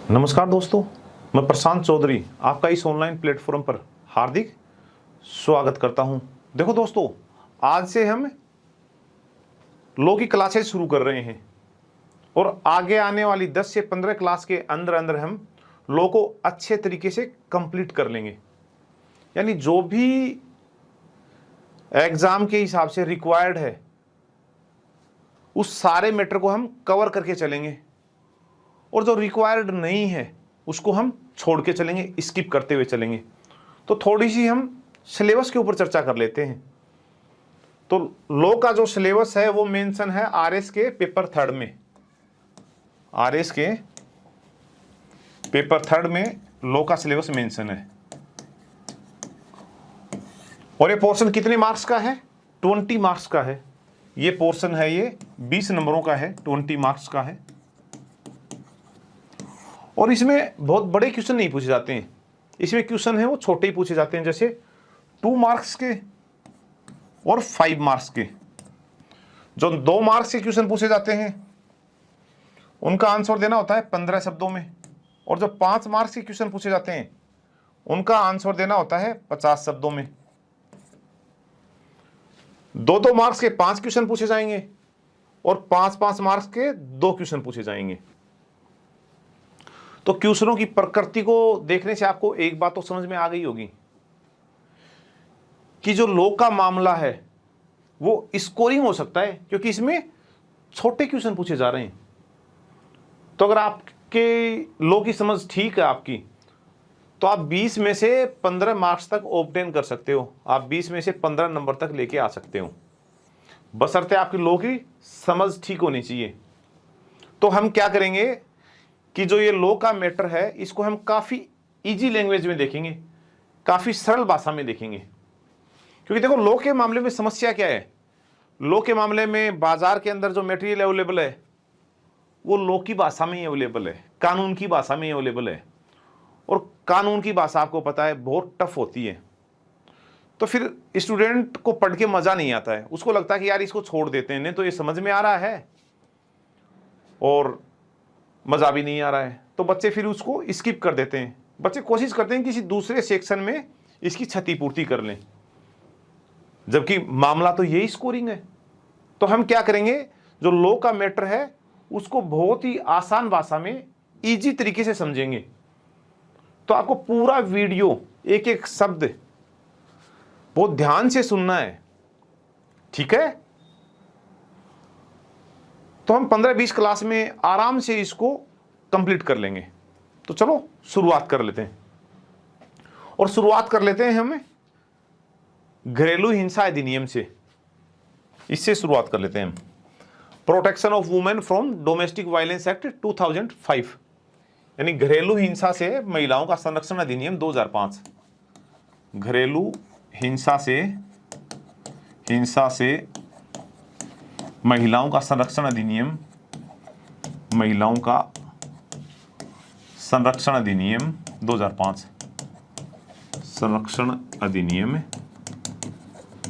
नमस्कार दोस्तों, मैं प्रशांत चौधरी आपका इस ऑनलाइन प्लेटफॉर्म पर हार्दिक स्वागत करता हूं। देखो दोस्तों, आज से हम लॉ की क्लासेस शुरू कर रहे हैं और आगे आने वाली 10 से 15 क्लास के अंदर अंदर हम लॉ को अच्छे तरीके से कंप्लीट कर लेंगे। यानी जो भी एग्जाम के हिसाब से रिक्वायर्ड है उस सारे मैटर को हम कवर करके चलेंगे और जो रिक्वायर्ड नहीं है उसको हम छोड़ के चलेंगे, स्किप करते हुए चलेंगे। तो थोड़ी सी हम सिलेबस के ऊपर चर्चा कर लेते हैं। तो लॉ का जो सिलेबस है वो मेंशन है आरएस के पेपर थर्ड में। आरएस के पेपर थर्ड में लॉ का सिलेबस मेंशन है और ये पोर्शन कितने मार्क्स का है? 20 मार्क्स का है। ये पोर्शन है, ये 20 नंबरों का है, 20 मार्क्स का है। और इसमें बहुत बड़े क्वेश्चन नहीं पूछे जाते हैं, इसमें क्वेश्चन है वो छोटे ही पूछे जाते हैं, जैसे 2 मार्क्स के और 5 मार्क्स के। जो 2 मार्क्स के क्वेश्चन पूछे जाते हैं उनका आंसर देना होता है 15 शब्दों में, और जो 5 मार्क्स के क्वेश्चन पूछे जाते हैं उनका आंसर देना होता है 50 शब्दों में। 2-2 मार्क्स के 5 क्वेश्चन पूछे जाएंगे और 5-5 मार्क्स के 2 क्वेश्चन पूछे जाएंगे। तो क्वेश्चनों की प्रकृति को देखने से आपको एक बात तो समझ में आ गई होगी कि जो लॉ का मामला है वो स्कोरिंग हो सकता है, क्योंकि इसमें छोटे क्वेश्चन पूछे जा रहे हैं। तो अगर आपके लॉ की समझ ठीक है आपकी, तो आप 20 में से 15 मार्क्स तक ऑब्टेन कर सकते हो, आप 20 में से 15 नंबर तक लेके आ सकते हो, बशर्ते आपकी लॉ की समझ ठीक होनी चाहिए। तो हम क्या करेंगे कि जो ये लॉ का मैटर है इसको हम काफ़ी इजी लैंग्वेज में देखेंगे, काफ़ी सरल भाषा में देखेंगे। क्योंकि देखो, लॉ के मामले में समस्या क्या है? लॉ के मामले में बाजार के अंदर जो मटेरियल अवेलेबल है वो लॉ की भाषा में ही अवेलेबल है, कानून की भाषा में ही अवेलेबल है, और कानून की भाषा आपको पता है बहुत टफ होती है। तो फिर स्टूडेंट को पढ़ के मज़ा नहीं आता है, उसको लगता है कि यार इसको छोड़ देते हैं, नहीं तो ये समझ में आ रहा है और मज़ा भी नहीं आ रहा है, तो बच्चे फिर उसको स्किप कर देते हैं। बच्चे कोशिश करते हैं किसी दूसरे सेक्शन में इसकी क्षतिपूर्ति कर लें, जबकि मामला तो यही स्कोरिंग है। तो हम क्या करेंगे, जो लॉ का मैटर है उसको बहुत ही आसान भाषा में इजी तरीके से समझेंगे। तो आपको पूरा वीडियो एक एक शब्द बहुत ध्यान से सुनना है, ठीक है? तो हम 15-20 क्लास में आराम से इसको कंप्लीट कर लेंगे। तो चलो शुरुआत कर लेते हैं, और शुरुआत कर लेते हैं हम घरेलू हिंसा अधिनियम से। इससे शुरुआत कर लेते हैं हम। Protection of women from domestic violence act 2005, यानी घरेलू हिंसा से महिलाओं का संरक्षण अधिनियम 2005। घरेलू हिंसा से महिलाओं का संरक्षण अधिनियम, महिलाओं का संरक्षण अधिनियम 2005, संरक्षण अधिनियम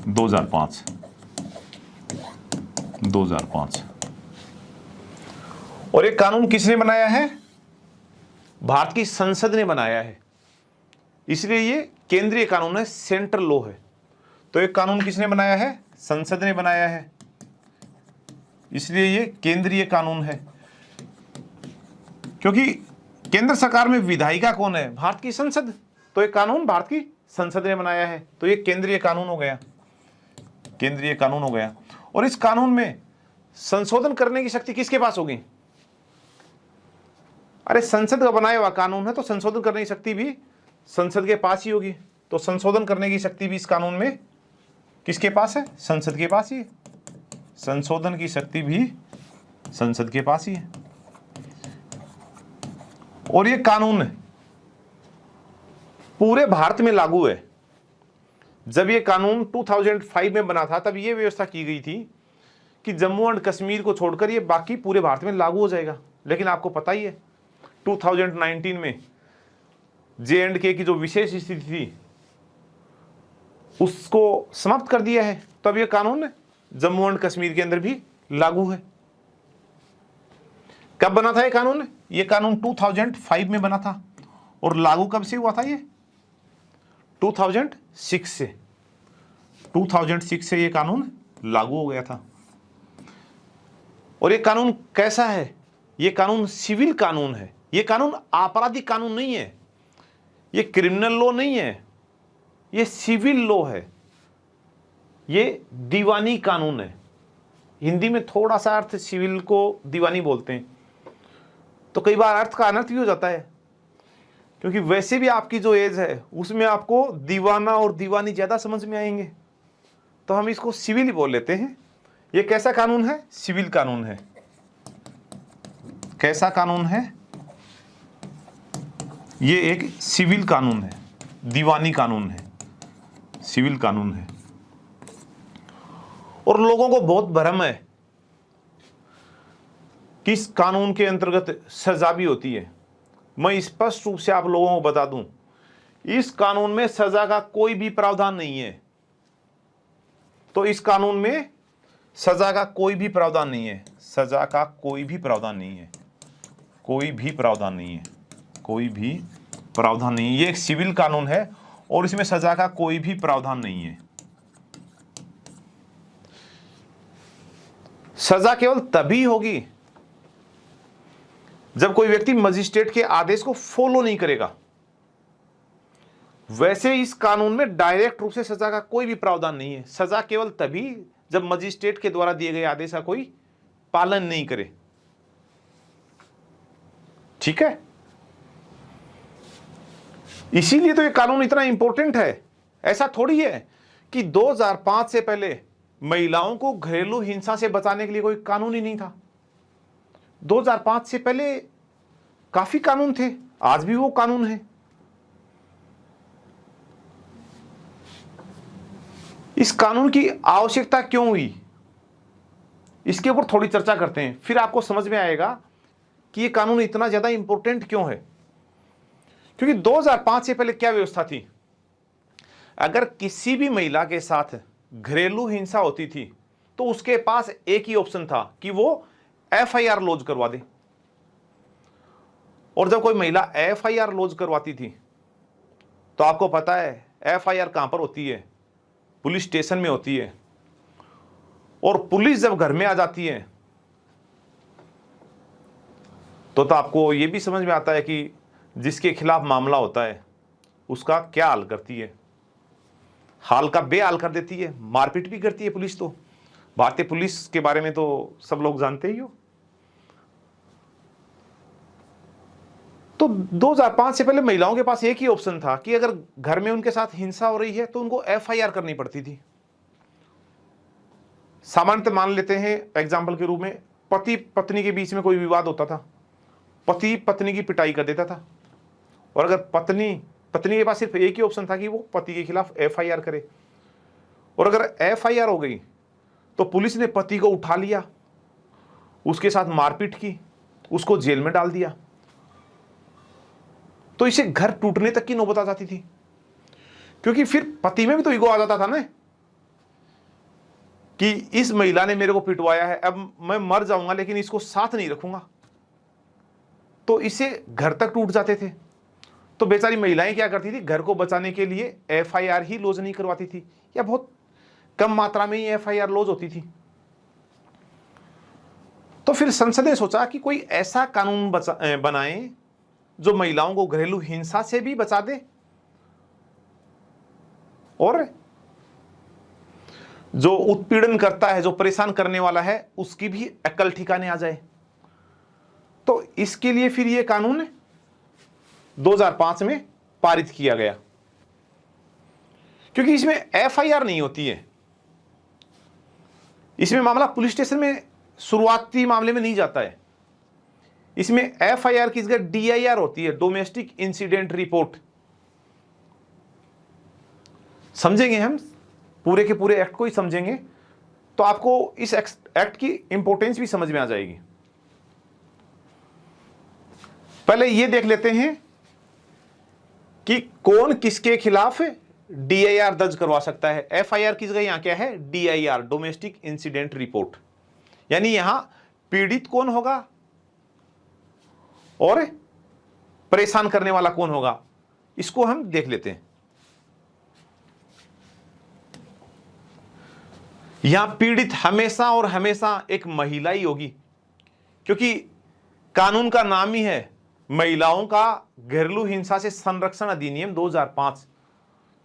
2005। और ये कानून किसने बनाया है? भारत की संसद ने बनाया है, इसलिए ये केंद्रीय कानून है, सेंट्रल लॉ है। तो ये कानून किसने बनाया है? संसद ने बनाया है, इसलिए ये केंद्रीय कानून है। क्योंकि केंद्र सरकार में विधायिका कौन है? भारत की संसद। तो ये कानून भारत की संसद ने बनाया है, तो ये केंद्रीय कानून हो गया, केंद्रीय कानून हो गया। और इस कानून में संशोधन करने की शक्ति किसके पास होगी? अरे संसद का बनाया हुआ कानून है, तो संशोधन करने की शक्ति भी संसद के पास ही होगी। तो संशोधन करने की शक्ति भी इस कानून में किसके पास है? संसद के पास ही। संशोधन की शक्ति भी संसद के पास ही है। और ये कानून पूरे भारत में लागू है। जब ये कानून 2005 में बना था तब ये व्यवस्था की गई थी कि जम्मू एंड कश्मीर को छोड़कर ये बाकी पूरे भारत में लागू हो जाएगा। लेकिन आपको पता ही है 2019 में J&K की जो विशेष स्थिति थी उसको समाप्त कर दिया है, तब ये कानून जम्मू एंड कश्मीर के अंदर भी लागू है। कब बना था ये कानून? ये कानून 2005 में बना था। और लागू कब से हुआ था ये? 2006 से। 2006 से ये कानून लागू हो गया था। और ये कानून कैसा है? ये कानून सिविल कानून है। ये कानून आपराधिक कानून नहीं है, ये क्रिमिनल लॉ नहीं है, ये सिविल लॉ है, ये दीवानी कानून है। हिंदी में थोड़ा सा अर्थ सिविल को दीवानी बोलते हैं, तो कई बार अर्थ का अनर्थ भी हो जाता है, क्योंकि वैसे भी आपकी जो एज है उसमें आपको दीवाना और दीवानी ज्यादा समझ में आएंगे, तो हम इसको सिविल ही बोल लेते हैं। ये कैसा कानून है? सिविल कानून है। कैसा कानून है? ये एक सिविल कानून है, दीवानी कानून है, सिविल कानून है। और लोगों को बहुत भ्रम है कि इस कानून के अंतर्गत सजा भी होती है। मैं स्पष्ट रूप से आप लोगों को बता दूं, इस कानून में सजा का कोई भी प्रावधान नहीं है। तो इस कानून में सजा का कोई भी प्रावधान नहीं है। सजा का कोई भी प्रावधान नहीं है। कोई भी प्रावधान नहीं है। कोई भी प्रावधान नहीं है। ये एक सिविल कानून है और इसमें सजा का कोई भी प्रावधान नहीं है। सजा केवल तभी होगी जब कोई व्यक्ति मजिस्ट्रेट के आदेश को फॉलो नहीं करेगा। वैसे इस कानून में डायरेक्ट रूप से सजा का कोई भी प्रावधान नहीं है। सजा केवल तभी जब मजिस्ट्रेट के द्वारा दिए गए आदेश का कोई पालन नहीं करे। ठीक है, इसीलिए तो ये कानून इतना इंपॉर्टेंट है। ऐसा थोड़ी है कि 2005 से पहले महिलाओं को घरेलू हिंसा से बचाने के लिए कोई कानून ही नहीं था। 2005 से पहले काफी कानून थे, आज भी वो कानून है। इस कानून की आवश्यकता क्यों हुई, इसके ऊपर थोड़ी चर्चा करते हैं, फिर आपको समझ में आएगा कि ये कानून इतना ज्यादा इंपॉर्टेंट क्यों है। क्योंकि 2005 से पहले क्या व्यवस्था थी? अगर किसी भी महिला के साथ घरेलू हिंसा होती थी तो उसके पास एक ही ऑप्शन था कि वो एफआईआर लॉन्च करवा दे। और जब कोई महिला एफआईआर लॉन्च करवाती थी तो आपको पता है एफआईआर कहां पर होती है? पुलिस स्टेशन में होती है। और पुलिस जब घर में आ जाती है तो आपको यह भी समझ में आता है कि जिसके खिलाफ मामला होता है उसका क्या हाल करती है। हाल का बेहाल कर देती है, मारपीट भी करती है पुलिस। तो भारतीय पुलिस के बारे में तो सब लोग जानते ही हो। तो 2005 से पहले महिलाओं के पास एक ही ऑप्शन था कि अगर घर में उनके साथ हिंसा हो रही है तो उनको एफआईआर करनी पड़ती थी। सामान्यतः मान लेते हैं एग्जाम्पल के रूप में, पति पत्नी के बीच में कोई विवाद होता था, पति पत्नी की पिटाई कर देता था, और अगर पत्नी के पास सिर्फ एक ही ऑप्शन था कि वो पति के खिलाफ एफआईआर करे। और अगर एफआईआर हो गई तो पुलिस ने पति को उठा लिया, उसके साथ मारपीट की, उसको जेल में डाल दिया, तो इसे घर टूटने तक की नौबत आ जाती थी। क्योंकि फिर पति में भी तो ईगो आ जाता था ना कि इस महिला ने मेरे को पिटवाया है, अब मैं मर जाऊंगा लेकिन इसको साथ नहीं रखूंगा। तो इसे घर तक टूट जाते थे। तो बेचारी महिलाएं क्या करती थी? घर को बचाने के लिए एफआईआर ही लॉन्च नहीं करवाती थी, या बहुत कम मात्रा में ही एफआईआर लॉन्च होती थी। तो फिर संसद ने सोचा कि कोई ऐसा कानून बनाए जो महिलाओं को घरेलू हिंसा से भी बचा दे और जो उत्पीड़न करता है, जो परेशान करने वाला है, उसकी भी अक्ल ठिकाने आ जाए। तो इसके लिए फिर यह कानून 2005 में पारित किया गया, क्योंकि इसमें एफआईआर नहीं होती है। इसमें मामला पुलिस स्टेशन में शुरुआती मामले में नहीं जाता है। इसमें एफआईआर की जगह डीआईआर होती है, डोमेस्टिक इंसिडेंट रिपोर्ट। समझेंगे हम पूरे के पूरे एक्ट को ही समझेंगे तो आपको इस एक्ट की इंपॉर्टेंस भी समझ में आ जाएगी। पहले यह देख लेते हैं कि कौन किसके खिलाफ डीआईआर दर्ज करवा सकता है। एफआईआर की जगह यहां क्या है? DIR, domestic incident report. यानी यहां पीड़ित कौन होगा? और परेशान करने वाला कौन होगा, इसको हम देख लेते हैं। यहां पीड़ित हमेशा और हमेशा एक महिला ही होगी, क्योंकि कानून का नाम ही है महिलाओं का घरेलू हिंसा से संरक्षण अधिनियम 2005।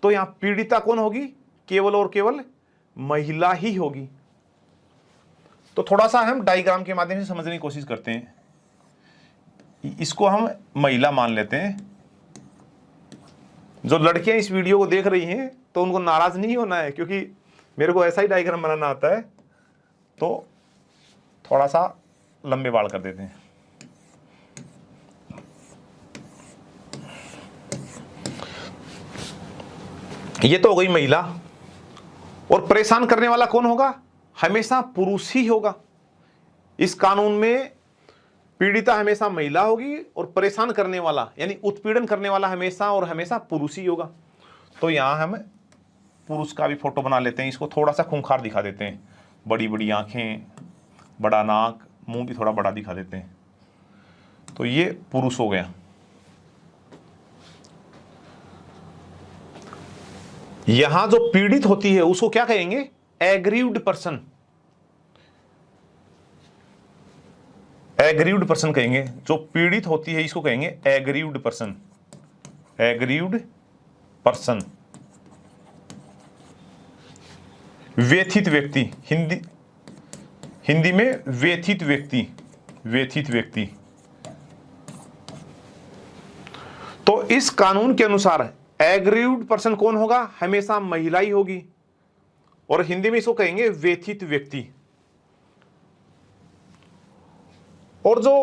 तो यहां पीड़िता कौन होगी, केवल और केवल महिला ही होगी। तो थोड़ा सा हम डायग्राम के माध्यम से समझने की कोशिश करते हैं। इसको हम महिला मान लेते हैं। जो लड़कियां इस वीडियो को देख रही हैं तो उनको नाराज नहीं होना है, क्योंकि मेरे को ऐसा ही डायग्राम बनाना आता है, तो थोड़ा सा लंबे बाल कर देते हैं। ये तो हो गई महिला। और परेशान करने वाला कौन होगा, हमेशा पुरुष ही होगा। इस कानून में पीड़िता हमेशा महिला होगी और परेशान करने वाला यानी उत्पीड़न करने वाला हमेशा और हमेशा पुरुष ही होगा। तो यहां हम पुरुष का भी फोटो बना लेते हैं। इसको थोड़ा सा खूंखार दिखा देते हैं, बड़ी बड़ी आंखें, बड़ा नाक, मुंह भी थोड़ा बड़ा दिखा देते हैं। तो ये पुरुष हो गया। यहां जो पीड़ित होती है उसको क्या कहेंगे, एग्रीव्ड पर्सन। एग्रीव्ड पर्सन कहेंगे। जो पीड़ित होती है इसको कहेंगे एग्रीव्ड पर्सन। एग्रीव्ड पर्सन, व्यथित व्यक्ति, हिंदी में व्यथित व्यक्ति, व्यथित व्यक्ति। तो इस कानून के अनुसार एग्रीव्ड पर्सन कौन होगा, हमेशा महिला ही होगी, और हिंदी में इसको कहेंगे व्यथित व्यक्ति। और जो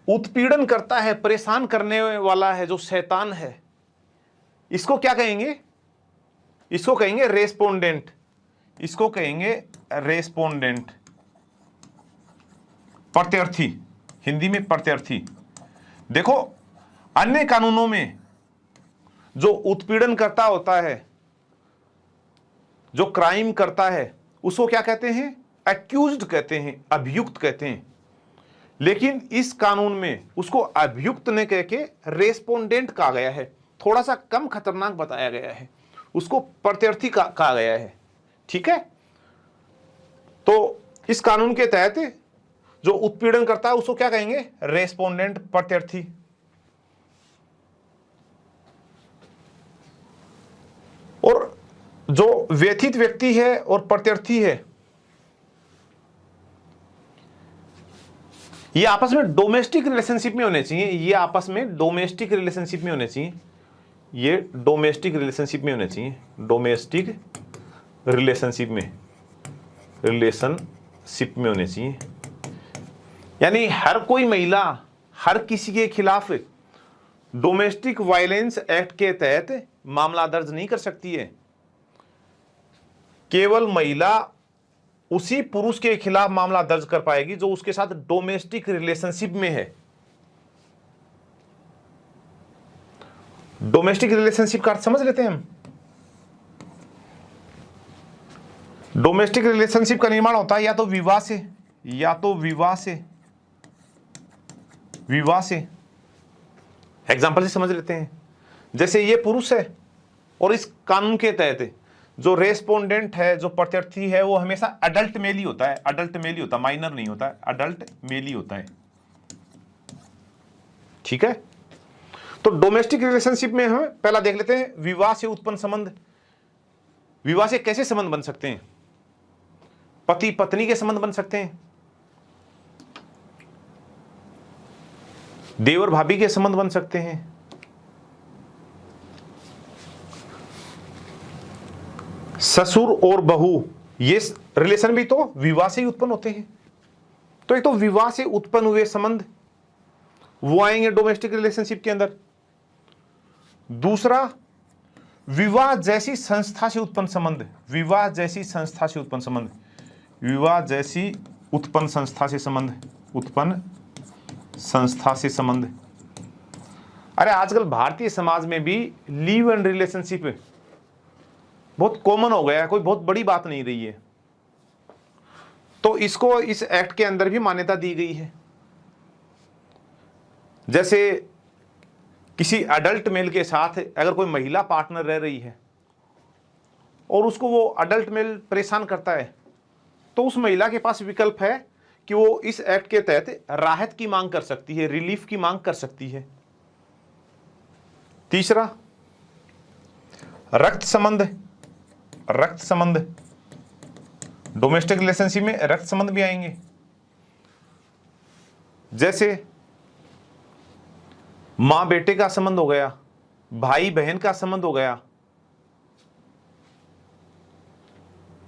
उत्पीड़न करता है, परेशान करने वाला है, जो शैतान है, इसको क्या कहेंगे, इसको कहेंगे रेस्पोंडेंट। इसको कहेंगे रेस्पोंडेंट, प्रत्यर्थी, हिंदी में प्रत्यर्थी। देखो अन्य कानूनों में जो उत्पीड़न करता होता है, जो क्राइम करता है, उसको क्या कहते हैं, एक्यूज्ड कहते हैं, अभियुक्त कहते हैं। लेकिन इस कानून में उसको अभियुक्त ने कह के रेस्पोंडेंट कहा गया है, थोड़ा सा कम खतरनाक बताया गया है, उसको प्रत्यर्थी कहा गया है। ठीक है। तो इस कानून के तहत जो उत्पीड़न करता है उसको क्या कहेंगे, रेस्पोंडेंट, प्रत्यर्थी। और जो व्यथित व्यक्ति है और प्रत्यर्थी है, ये आपस में डोमेस्टिक रिलेशनशिप में होने चाहिए। ये आपस में डोमेस्टिक रिलेशनशिप में होने चाहिए। ये डोमेस्टिक रिलेशनशिप में होने चाहिए। डोमेस्टिक रिलेशनशिप में, रिलेशनशिप में होने चाहिए। यानी हर कोई महिला हर किसी के खिलाफ डोमेस्टिक वायलेंस एक्ट के तहत मामला दर्ज नहीं कर सकती है। केवल महिला उसी पुरुष के खिलाफ मामला दर्ज कर पाएगी जो उसके साथ डोमेस्टिक रिलेशनशिप में है। डोमेस्टिक रिलेशनशिप का अर्थ समझ लेते हैं हम। डोमेस्टिक रिलेशनशिप का निर्माण होता है या तो विवाह से, या तो विवाह से, विवाह से। एग्जांपल से समझ लेते हैं। जैसे ये पुरुष है और इस कानून के तहत जो रेस्पोंडेंट है, जो प्रत्यर्थी है, वो हमेशा अडल्ट मेल ही होता है। अडल्ट मेल ही होता है, माइनर नहीं होता है, अडल्ट मेल ही होता है। ठीक है। तो डोमेस्टिक रिलेशनशिप में हम पहला देख लेते हैं विवाह से उत्पन्न संबंध। विवाह से कैसे संबंध बन सकते हैं, पति पत्नी के संबंध बन सकते हैं, देवर भाभी के संबंध बन सकते हैं, ससुर और बहू, ये रिलेशन भी तो विवाह से ही उत्पन्न होते हैं। तो एक तो विवाह से उत्पन्न हुए संबंध वो आएंगे डोमेस्टिक रिलेशनशिप के अंदर। दूसरा, विवाह जैसी संस्था से उत्पन्न संबंध, विवाह जैसी संस्था से उत्पन्न संबंध, विवाह जैसी उत्पन्न संस्था से संबंध, उत्पन्न संस्था से संबंध। अरे आजकल भारतीय समाज में भी लिव एंड रिलेशनशिप बहुत कॉमन हो गया है, कोई बहुत बड़ी बात नहीं रही है। तो इसको इस एक्ट के अंदर भी मान्यता दी गई है। जैसे किसी अडल्ट मेल के साथ अगर कोई महिला पार्टनर रह रही है और उसको वो अडल्ट मेल परेशान करता है, तो उस महिला के पास विकल्प है कि वो इस एक्ट के तहत राहत की मांग कर सकती है, रिलीफ की मांग कर सकती है। तीसरा, रक्त संबंध। रक्त संबंध, डोमेस्टिक रिलेशनशिप में रक्त संबंध भी आएंगे। जैसे मां बेटे का संबंध हो गया, भाई बहन का संबंध हो गया,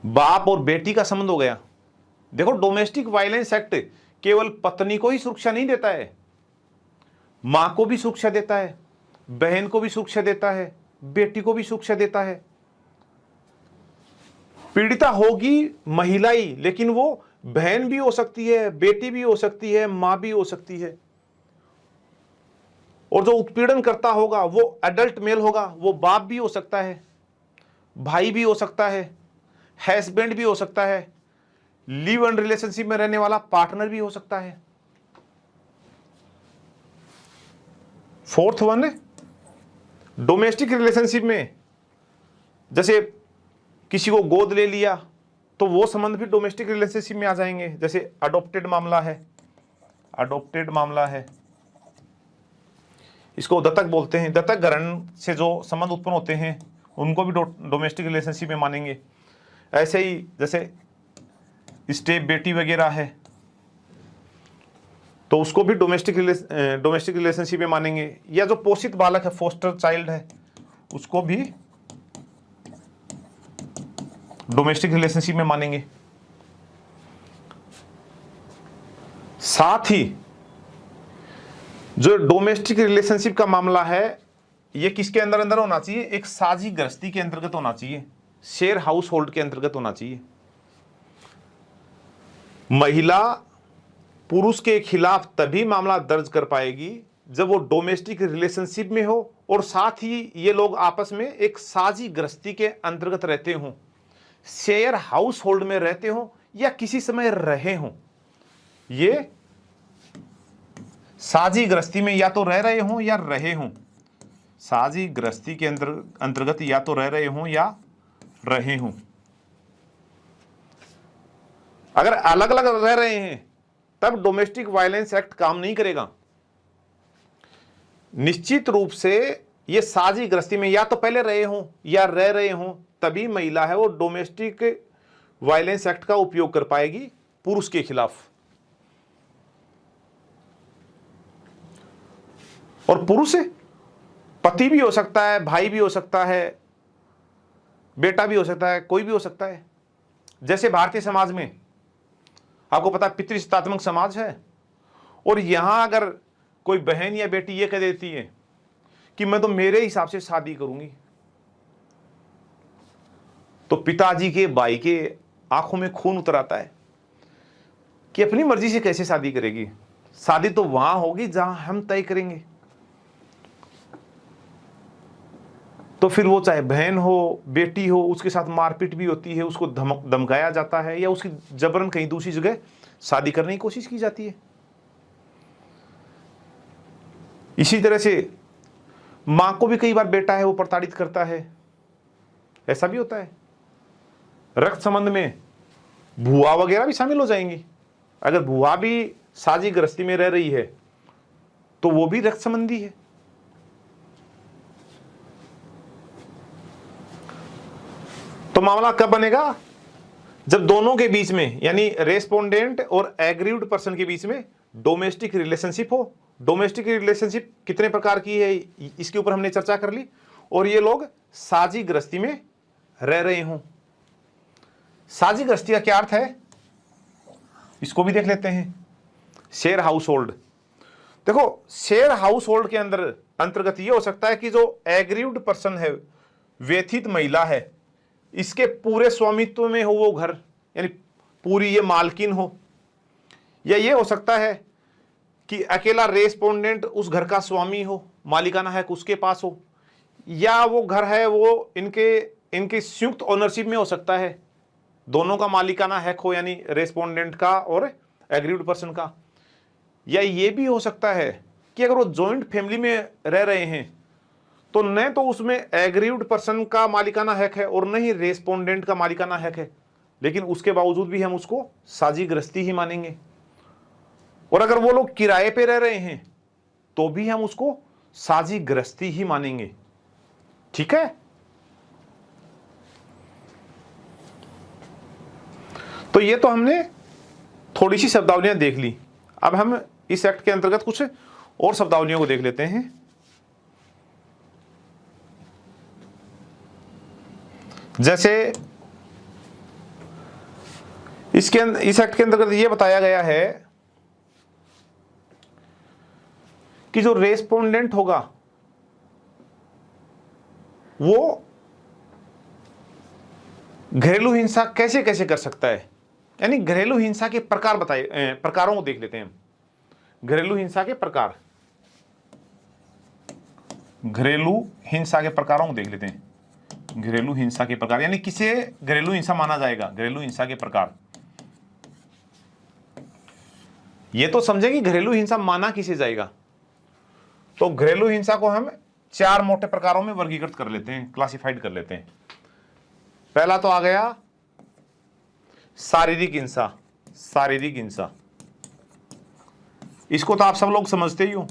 बाप और बेटी का संबंध हो गया। देखो, डोमेस्टिक वायलेंस एक्ट केवल पत्नी को ही सुरक्षा नहीं देता है, मां को भी सुरक्षा देता है, बहन को भी सुरक्षा देता है, बेटी को भी सुरक्षा देता है। पीड़िता होगी महिला ही, लेकिन वो बहन भी हो सकती है, बेटी भी हो सकती है, मां भी हो सकती है। और जो उत्पीड़न करता होगा वो एडल्ट मेल होगा, वो बाप भी हो सकता है, भाई भी हो सकता है, हस्बैंड भी हो सकता है, लिव इन रिलेशनशिप में रहने वाला पार्टनर भी हो सकता है। फोर्थ वन, डोमेस्टिक रिलेशनशिप में जैसे किसी को गोद ले लिया तो वो संबंध भी डोमेस्टिक रिलेशनशिप में आ जाएंगे। जैसे अडॉप्टेड मामला है, अडॉप्टेड मामला है, इसको दत्तक बोलते हैं। दत्तक ग्रहण से जो संबंध उत्पन्न होते हैं उनको भी डोमेस्टिक रिलेशनशिप में मानेंगे। ऐसे ही जैसे स्टेप बेटी वगैरह है तो उसको भी डोमेस्टिक रिलेशनशिप में मानेंगे। या जो पोषित बालक है, फोस्टर चाइल्ड है, उसको भी डोमेस्टिक रिलेशनशिप में मानेंगे। साथ ही जो डोमेस्टिक रिलेशनशिप का मामला है ये किसके अंदर अंदर होना चाहिए? एक साझी गृहस्थी के अंतर्गत होना चाहिए, शेयर हाउस होल्ड के अंतर्गत होना चाहिए। महिला पुरुष के खिलाफ तभी मामला दर्ज कर पाएगी जब वो डोमेस्टिक रिलेशनशिप में हो और साथ ही ये लोग आपस में एक साझी गृहस्थी के अंतर्गत रहते हों, शेयर हाउस होल्ड में रहते हों या किसी समय रहे हों। ये साझी गृहस्थी में या तो रह रहे हों या रहे हों, साझी गृहस्थी के अंतर्गत या तो रह रहे हों या रहे हों। अगर अलग अलग रह रहे हैं तब डोमेस्टिक वायलेंस एक्ट काम नहीं करेगा। निश्चित रूप से ये साझी गृहस्थी में या तो पहले रहे हों या रह रहे हों तभी महिला है वो डोमेस्टिक वायलेंस एक्ट का उपयोग कर पाएगी पुरुष के खिलाफ। और पुरुष पति भी हो सकता है, भाई भी हो सकता है, बेटा भी हो सकता है, कोई भी हो सकता है। जैसे भारतीय समाज में आपको पता है पितृसत्तात्मक समाज है और यहां अगर कोई बहन या बेटी ये कह देती है कि मैं तो मेरे हिसाब से शादी करूंगी, तो पिताजी के भाई के आंखों में खून उतर आता है कि अपनी मर्जी से कैसे शादी करेगी, शादी तो वहां होगी जहां हम तय करेंगे। तो फिर वो चाहे बहन हो, बेटी हो, उसके साथ मारपीट भी होती है, उसको धमकाया जाता है या उसकी जबरन कहीं दूसरी जगह शादी करने की कोशिश की जाती है। इसी तरह से मां को भी कई बार बेटा है वो प्रताड़ित करता है, ऐसा भी होता है। रक्त संबंध में बुआ वगैरह भी शामिल हो जाएंगी। अगर बुआ भी साझी गृहस्थी में रह रही है तो वो भी रक्त संबंधी है। तो मामला कब बनेगा? जब दोनों के बीच में यानी रेस्पोंडेंट और एग्रीव्ड पर्सन के बीच में डोमेस्टिक रिलेशनशिप हो। डोमेस्टिक रिलेशनशिप कितने प्रकार की है इसके ऊपर हमने चर्चा कर ली, और ये लोग साझी गृहस्थी में रह रहे हों। साझी गृहस्थी का क्या अर्थ है इसको भी देख लेते हैं। शेयर हाउस होल्ड, देखो शेयर हाउस होल्ड के अंतर्गत ये हो सकता है कि जो एग्रीव्ड पर्सन है, व्यथित महिला है, इसके पूरे स्वामित्व में हो वो घर, यानी पूरी ये मालकिन हो। या ये हो सकता है कि अकेला रेस्पोंडेंट उस घर का स्वामी हो, मालिकाना हक उसके पास हो, या वो घर है वो इनके संयुक्त ओनरशिप में हो सकता है, दोनों का मालिकाना हक हो, यानी रेस्पोंडेंट का और एग्रीव्ड पर्सन का। या ये भी हो सकता है कि अगर वो जॉइंट फैमिली में रह रहे हैं तो न तो उसमें एग्रीव्ड पर्सन का मालिकाना हक है और न ही रेस्पोंडेंट का मालिकाना हक है, लेकिन उसके बावजूद भी हम उसको साझी गृहस्थी ही मानेंगे। और अगर वो लोग किराए पे रह रहे हैं तो भी हम उसको साझी गृहस्थी ही मानेंगे। ठीक है, तो ये तो हमने थोड़ी सी शब्दावलियां देख ली। अब हम इस एक्ट के अंतर्गत कुछ और शब्दावलियों को देख लेते हैं। जैसे इस एक्ट के अंतर्गत ये बताया गया है कि जो रेस्पोंडेंट होगा वो घरेलू हिंसा कैसे कैसे कर सकता है, यानी घरेलू हिंसा के प्रकार बताए, प्रकारों को देख लेते हैं हम। घरेलू हिंसा के प्रकार, घरेलू हिंसा के प्रकारों को देख लेते हैं। घरेलू हिंसा के प्रकार यानी किसे घरेलू हिंसा माना जाएगा, घरेलू हिंसा के प्रकार। ये तो समझे कि घरेलू हिंसा माना किसे जाएगा। तो घरेलू हिंसा को हम 4 मोटे प्रकारों में वर्गीकृत कर लेते हैं, क्लासिफाइड कर लेते हैं। पहला तो आ गया शारीरिक हिंसा। शारीरिक हिंसा, इसको तो आप सब लोग समझते ही हो।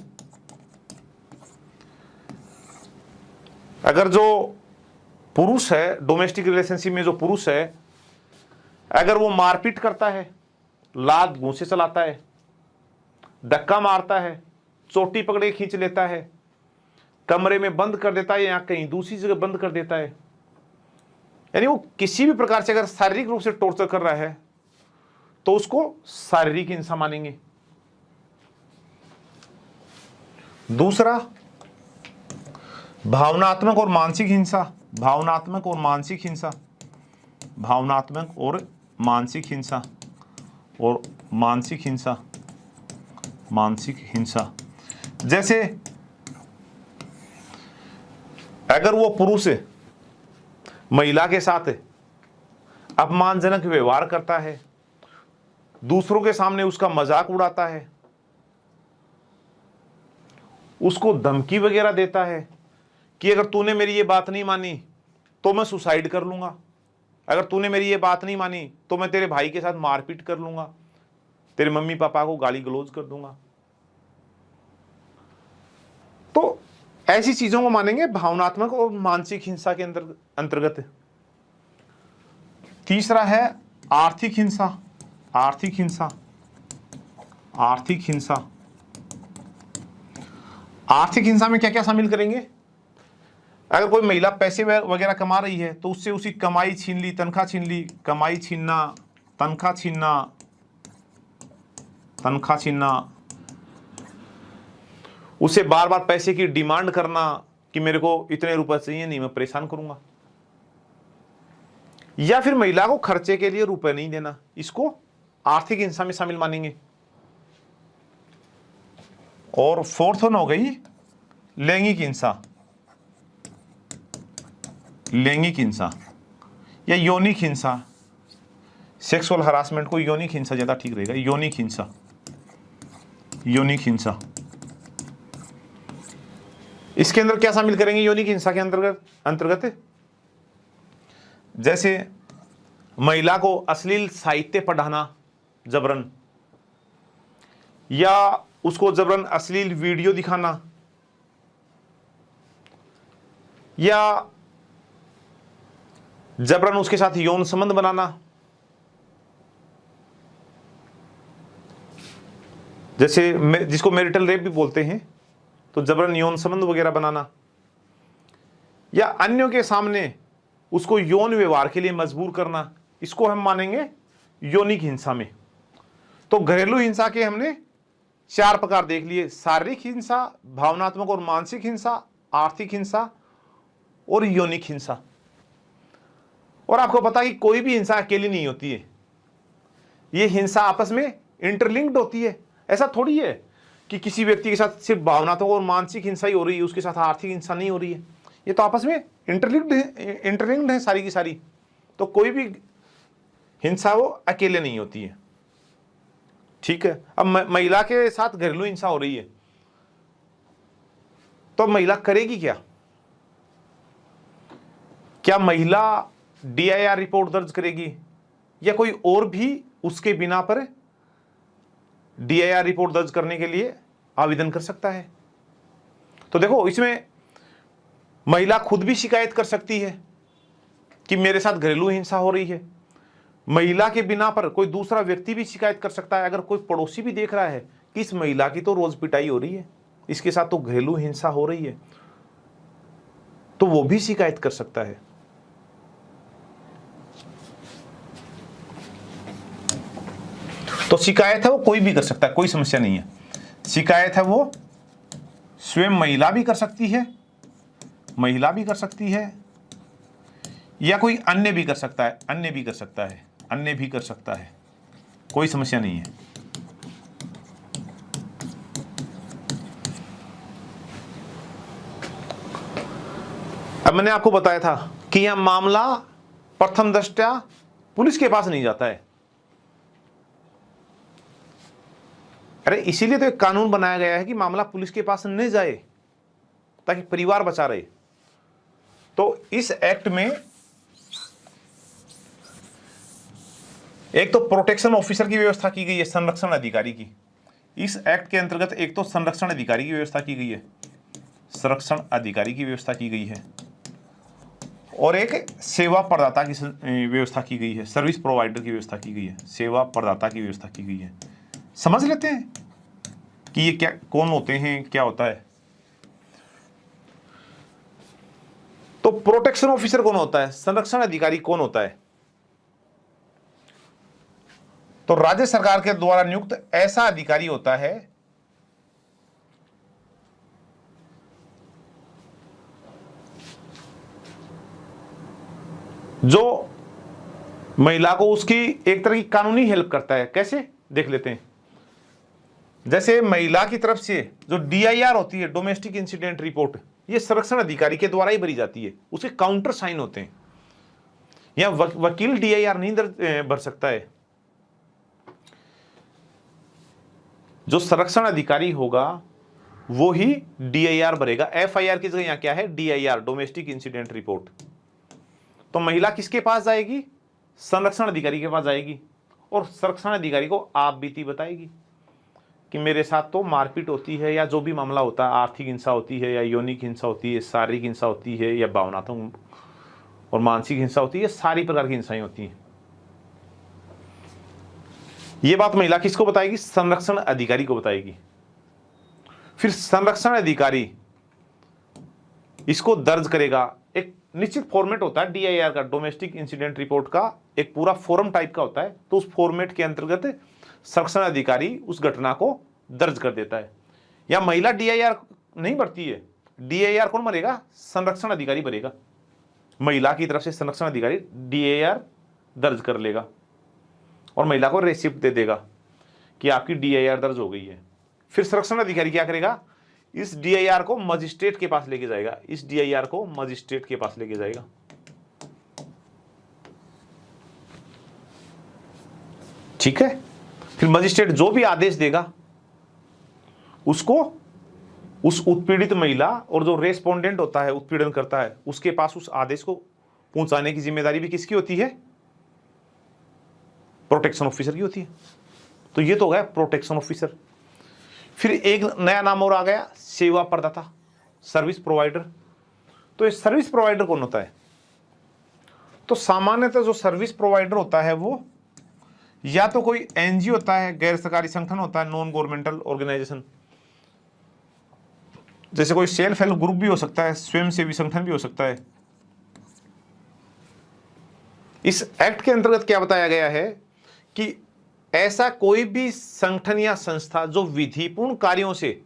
अगर जो पुरुष है, डोमेस्टिक रिलेशनशिप में जो पुरुष है, अगर वो मारपीट करता है, लात घूंसे चलाता है, धक्का मारता है, चोटी पकड़े खींच लेता है, कमरे में बंद कर देता है या कहीं दूसरी जगह बंद कर देता है, यानी वो किसी भी प्रकार से अगर शारीरिक रूप से टॉर्चर कर रहा है तो उसको शारीरिक हिंसा मानेंगे। दूसरा, भावनात्मक और मानसिक हिंसा। भावनात्मक और मानसिक हिंसा, भावनात्मक और मानसिक हिंसा, और मानसिक हिंसा, मानसिक हिंसा। जैसे अगर वो पुरुष महिला के साथ अपमानजनक व्यवहार करता है, दूसरों के सामने उसका मजाक उड़ाता है, उसको धमकी वगैरह देता है कि अगर तूने मेरी ये बात नहीं मानी तो मैं सुसाइड कर लूंगा, अगर तूने मेरी ये बात नहीं मानी तो मैं तेरे भाई के साथ मारपीट कर लूंगा, तेरे मम्मी पापा को गाली गलौज कर दूंगा, तो ऐसी चीजों को मानेंगे भावनात्मक और मानसिक हिंसा के अंतर्गत। तीसरा है आर्थिक हिंसा। आर्थिक हिंसा, आर्थिक हिंसा। आर्थिक हिंसा में क्या क्या शामिल करेंगे? अगर कोई महिला पैसे वगैरह कमा रही है तो उससे उसकी कमाई छीन ली, तनख्वाह छीन ली, कमाई छीनना, तनख्वाह छीनना, तनख्वाह छीनना, उसे बार बार पैसे की डिमांड करना कि मेरे को इतने रुपए चाहिए, नहीं मैं परेशान करूंगा, या फिर महिला को खर्चे के लिए रुपए नहीं देना, इसको आर्थिक हिंसा में शामिल मानेंगे। और फोर्थ वन हो गई लैंगिक हिंसा। लैंगिक हिंसा या यौनिक हिंसा। सेक्सुअल हरासमेंट को यौनिक हिंसा ज्यादा ठीक रहेगा। यौनिक हिंसा, यौनिक हिंसा। इसके अंदर क्या शामिल करेंगे यौनिक हिंसा के अंतर्गत? जैसे महिला को अश्लील साहित्य पढ़ाना जबरन, या उसको जबरन अश्लील वीडियो दिखाना, या जबरन उसके साथ यौन संबंध बनाना, जैसे जिसको मैरिटल रेप भी बोलते हैं, तो जबरन यौन संबंध वगैरह बनाना, या अन्यों के सामने उसको यौन व्यवहार के लिए मजबूर करना, इसको हम मानेंगे यौनिक हिंसा में। तो घरेलू हिंसा के हमने 4 प्रकार देख लिए: शारीरिक हिंसा, भावनात्मक और मानसिक हिंसा, आर्थिक हिंसा और यौनिक हिंसा। और आपको पता है कि कोई भी हिंसा अकेली नहीं होती है, ये हिंसा आपस में इंटरलिंक्ड होती है। ऐसा थोड़ी है कि किसी व्यक्ति के साथ सिर्फ भावनात्मक और मानसिक हिंसा ही हो रही है, उसके साथ आर्थिक हिंसा नहीं हो रही है। ये तो आपस में इंटरलिंक्ड है सारी की सारी। तो कोई भी हिंसा वो अकेले नहीं होती है। ठीक है, अब महिला के साथ घरेलू हिंसा हो रही है तो महिला करेगी क्या? क्या महिला DIR रिपोर्ट दर्ज करेगी या कोई और भी उसके बिना पर DIR रिपोर्ट दर्ज करने के लिए आवेदन कर सकता है? तो देखो, इसमें महिला खुद भी शिकायत कर सकती है कि मेरे साथ घरेलू हिंसा हो रही है। महिला के बिना पर कोई दूसरा व्यक्ति भी शिकायत कर सकता है। अगर कोई पड़ोसी भी देख रहा है कि इस महिला की तो रोज पिटाई हो रही है, इसके साथ तो घरेलू हिंसा हो रही है, तो वो भी शिकायत कर सकता है। तो शिकायत है वो कोई भी कर सकता है, कोई समस्या नहीं है। शिकायत है वो स्वयं महिला भी कर सकती है, महिला भी कर सकती है, या कोई अन्य भी कर सकता है, अन्य भी कर सकता है, अन्य भी कर सकता है, कोई समस्या नहीं है। अब मैंने आपको बताया था कि यह मामला प्रथम दृष्टया पुलिस के पास नहीं जाता है। अरे इसीलिए तो एक कानून बनाया गया है कि मामला पुलिस के पास नहीं जाए, ताकि परिवार बचा रहे। तो इस एक्ट में एक तो प्रोटेक्शन ऑफिसर की व्यवस्था की गई है, संरक्षण अधिकारी की। इस एक्ट के अंतर्गत एक तो संरक्षण अधिकारी की व्यवस्था की गई है, संरक्षण अधिकारी की व्यवस्था की गई है, और एक सेवा प्रदाता की व्यवस्था की गई है, सर्विस प्रोवाइडर की व्यवस्था की गई है, सेवा प्रदाता की व्यवस्था की गई है। समझ लेते हैं कि ये क्या, कौन होते हैं, क्या होता है। तो प्रोटेक्शन ऑफिसर कौन होता है, संरक्षण अधिकारी कौन होता है? तो राज्य सरकार के द्वारा नियुक्त ऐसा अधिकारी होता है जो महिला को उसकी एक तरह की कानूनी हेल्प करता है। कैसे, देख लेते हैं। जैसे महिला की तरफ से जो DIR होती है, डोमेस्टिक इंसिडेंट रिपोर्ट, ये संरक्षण अधिकारी के द्वारा ही भरी जाती है, उसके काउंटर साइन होते हैं। या वकील DIR नहीं भर सकता है। जो संरक्षण अधिकारी होगा वो ही DIR भरेगा। FIR की जगह यहां क्या है, DIR, डोमेस्टिक इंसिडेंट रिपोर्ट। तो महिला किसके पास जाएगी, संरक्षण अधिकारी के पास जाएगी, और संरक्षण अधिकारी को आप बीती बताएगी कि मेरे साथ तो मारपीट होती है, या जो भी मामला होता है, आर्थिक हिंसा होती है, या यौनिक हिंसा होती है, शारीरिक हिंसा होती है, या भावनात्मक और मानसिक हिंसा होती है, सारी प्रकार की हिंसाएं होती हैं। ये बात महिला किसको बताएगी, संरक्षण अधिकारी को बताएगी। फिर संरक्षण अधिकारी इसको दर्ज करेगा। एक निश्चित फॉर्मेट होता है DIR का, डोमेस्टिक इंसिडेंट रिपोर्ट का एक पूरा फॉर्म टाइप का होता है। तो उस फॉर्मेट के अंतर्गत संरक्षण अधिकारी उस घटना को दर्ज कर देता है। या महिला DIR नहीं भरती है, DIR कौन भरेगा, संरक्षण अधिकारी भरेगा। महिला की तरफ से संरक्षण अधिकारी DIR दर्ज कर लेगा और महिला को रेसिप्ट दे देगा कि आपकी DIR दर्ज हो गई है। फिर संरक्षण अधिकारी क्या करेगा, इस DIR को मजिस्ट्रेट के पास लेके जाएगा, इस DIR को मजिस्ट्रेट के पास लेके जाएगा। ठीक है। फिर मजिस्ट्रेट जो भी आदेश देगा उसको उस उत्पीड़ित महिला और जो रेस्पोंडेंट होता है, उत्पीड़न करता है, उसके पास उस आदेश को पहुंचाने की जिम्मेदारी भी किसकी होती है, प्रोटेक्शन ऑफिसर की होती है। तो ये तो हो गया प्रोटेक्शन ऑफिसर। फिर एक नया नाम और आ गया, सेवा प्रदाता, सर्विस प्रोवाइडर। तो ये सर्विस प्रोवाइडर कौन होता है, तो सामान्यतः जो सर्विस प्रोवाइडर होता है वो या तो कोई NGO होता है, गैर सरकारी संगठन होता है, नॉन गवर्नमेंटल ऑर्गेनाइजेशन, जैसे कोई सेल्फ हेल्प ग्रुप भी हो सकता है, स्वयंसेवी संगठन भी हो सकता है। इस एक्ट के अंतर्गत क्या बताया गया है कि ऐसा कोई भी संगठन या संस्था जो विधिपूर्ण कार्यों से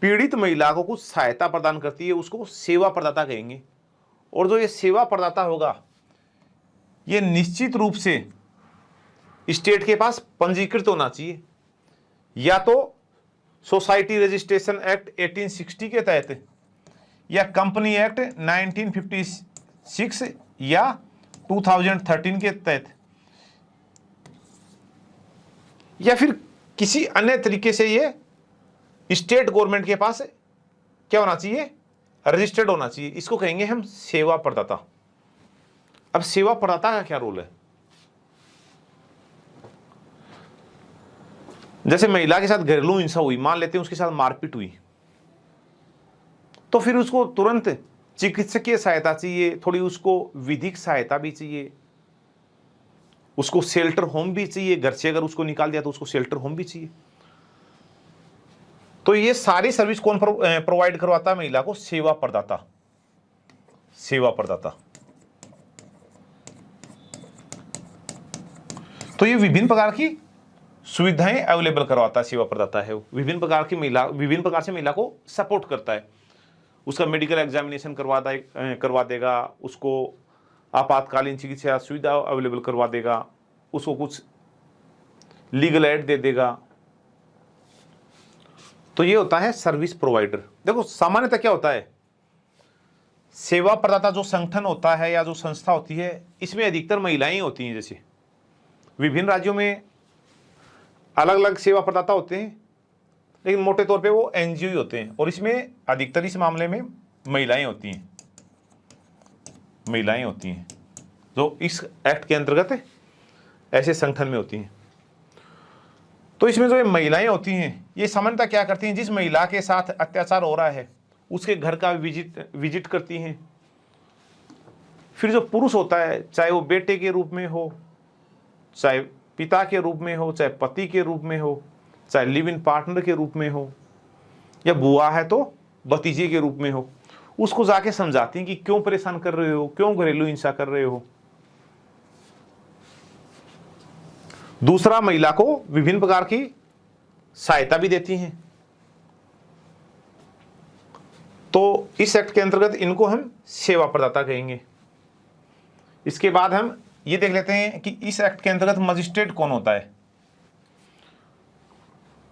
पीड़ित महिला को कुछ सहायता प्रदान करती है, उसको सेवा प्रदाता कहेंगे। और जो ये सेवा प्रदाता होगा, ये निश्चित रूप से स्टेट के पास पंजीकृत होना चाहिए, या तो सोसाइटी रजिस्ट्रेशन एक्ट 1860 के तहत, या कंपनी एक्ट 1956 या 2013 के तहत, या फिर किसी अन्य तरीके से ये स्टेट गवर्नमेंट के पास क्या होना चाहिए, रजिस्टर्ड होना चाहिए। इसको कहेंगे हम सेवा प्रदाता। अब सेवा प्रदाता का क्या रोल है? जैसे महिला के साथ घरेलू हिंसा हुई, मान लेते हैं उसके साथ मारपीट हुई, तो फिर उसको तुरंत चिकित्सकीय सहायता चाहिए, थोड़ी उसको विधिक सहायता भी चाहिए, उसको शेल्टर होम भी चाहिए, घर से अगर उसको निकाल दिया तो उसको शेल्टर होम भी चाहिए। तो ये सारी सर्विस कौन प्रोवाइड करवाता है महिला को? सेवा प्रदाता। सेवा प्रदाता। तो ये विभिन्न प्रकार की सुविधाएं अवेलेबल करवाता है, सेवा प्रदाता है। विभिन्न प्रकार की महिला, विभिन्न प्रकार से महिला को सपोर्ट करता है। उसका मेडिकल एग्जामिनेशन करवा देगा, उसको आपातकालीन चिकित्सा सुविधा अवेलेबल करवा देगा, उसको कुछ लीगल एड दे देगा। तो ये होता है सर्विस प्रोवाइडर। देखो सामान्यतः क्या होता है, सेवा प्रदाता जो संगठन होता है या जो संस्था होती है, इसमें अधिकतर महिलाएं होती हैं। जैसे विभिन्न राज्यों में अलग अलग सेवा प्रदाता होते हैं, लेकिन मोटे तौर पे वो एनजीओ ही होते हैं, और इसमें अधिकतर इस मामले में महिलाएं होती हैं। महिलाएं होती हैं जो इस एक्ट के अंतर्गत ऐसे संगठन में होती हैं। तो इसमें जो ये महिलाएं होती हैं, ये सामान्यतः क्या करती हैं, जिस महिला के साथ अत्याचार हो रहा है उसके घर का विजिट करती हैं। फिर जो पुरुष होता है, चाहे वो बेटे के रूप में हो, चाहे पिता के रूप में हो, चाहे पति के रूप में हो, चाहे लिव इन पार्टनर के रूप में हो, या बुआ है तो भतीजे के रूप में हो, उसको जाके समझाती हैं कि क्यों परेशान कर रहे हो, क्यों घरेलू हिंसा कर रहे हो। दूसरा, महिला को विभिन्न प्रकार की सहायता भी देती हैं। तो इस एक्ट के अंतर्गत इनको हम सेवा प्रदाता कहेंगे। इसके बाद हम ये देख लेते हैं कि इस एक्ट के अंतर्गत मजिस्ट्रेट कौन होता है।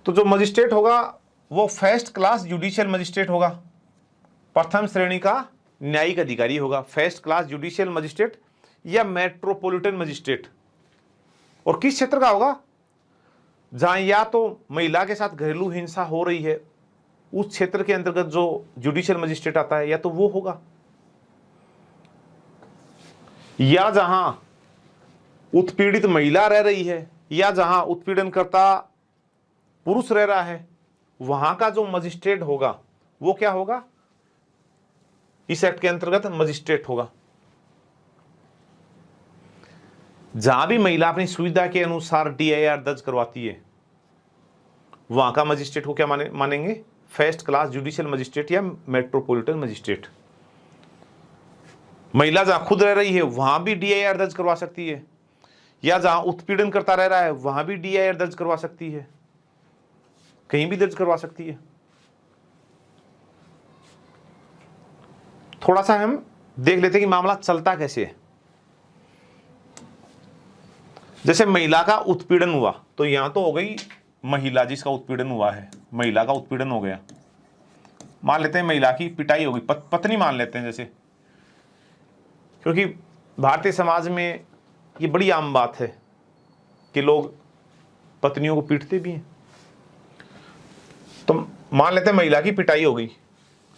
तो जो मजिस्ट्रेट होगा वो फर्स्ट क्लास जुडिशियल मजिस्ट्रेट होगा, प्रथम श्रेणी का न्यायिक अधिकारी होगा। फर्स्ट क्लास जुडिशियल मजिस्ट्रेट या मेट्रोपॉलिटन मजिस्ट्रेट। और किस क्षेत्र का होगा? जहां या तो महिला के साथ घरेलू हिंसा हो रही है, उस क्षेत्र के अंतर्गत जो जुडिशियल मजिस्ट्रेट आता है, या तो वो होगा, या जहां उत्पीड़ित महिला रह रही है, या जहां उत्पीड़नकर्ता पुरुष रह रहा है, वहां का जो मजिस्ट्रेट होगा वो क्या होगा? इस एक्ट के अंतर्गत मजिस्ट्रेट होगा। जहां भी महिला अपनी सुविधा के अनुसार DIR दर्ज करवाती है, वहां का मजिस्ट्रेट को क्या मानेंगे? फर्स्ट क्लास जुडिशियल मजिस्ट्रेट या मेट्रोपॉलिटन मजिस्ट्रेट। महिला जहां खुद रह रही है वहां भी DIR दर्ज करवा सकती है, या जहां उत्पीड़न करता रह रहा है वहां भी DIR दर्ज करवा सकती है, कहीं भी दर्ज करवा सकती है। थोड़ा सा हम देख लेते हैं कि मामला चलता कैसे है। जैसे महिला का उत्पीड़न हुआ, तो यहां तो हो गई महिला जिसका उत्पीड़न हुआ है, महिला का उत्पीड़न हो गया। मान लेते हैं महिला की पिटाई होगी, पत्नी मान लेते हैं जैसे, क्योंकि भारतीय समाज में ये बड़ी आम बात है कि लोग पत्नियों को पीटते भी हैं। तो मान लेते हैं महिला की पिटाई हो गई।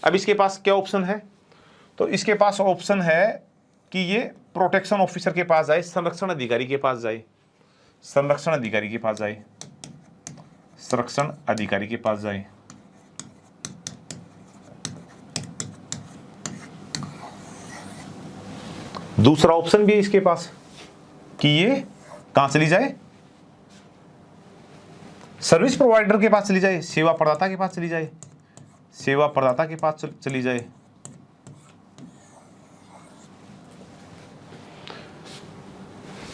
अब इसके पास क्या ऑप्शन है? तो इसके पास ऑप्शन है कि ये प्रोटेक्शन ऑफिसर के पास जाए, संरक्षण अधिकारी के पास जाए, संरक्षण अधिकारी के पास जाए, संरक्षण अधिकारी के पास जाए। दूसरा ऑप्शन भी है इसके पास कि ये कहां चली जाए? सर्विस प्रोवाइडर के पास चली जाए, सेवा प्रदाता के पास चली जाए, सेवा प्रदाता के पास चली जाए।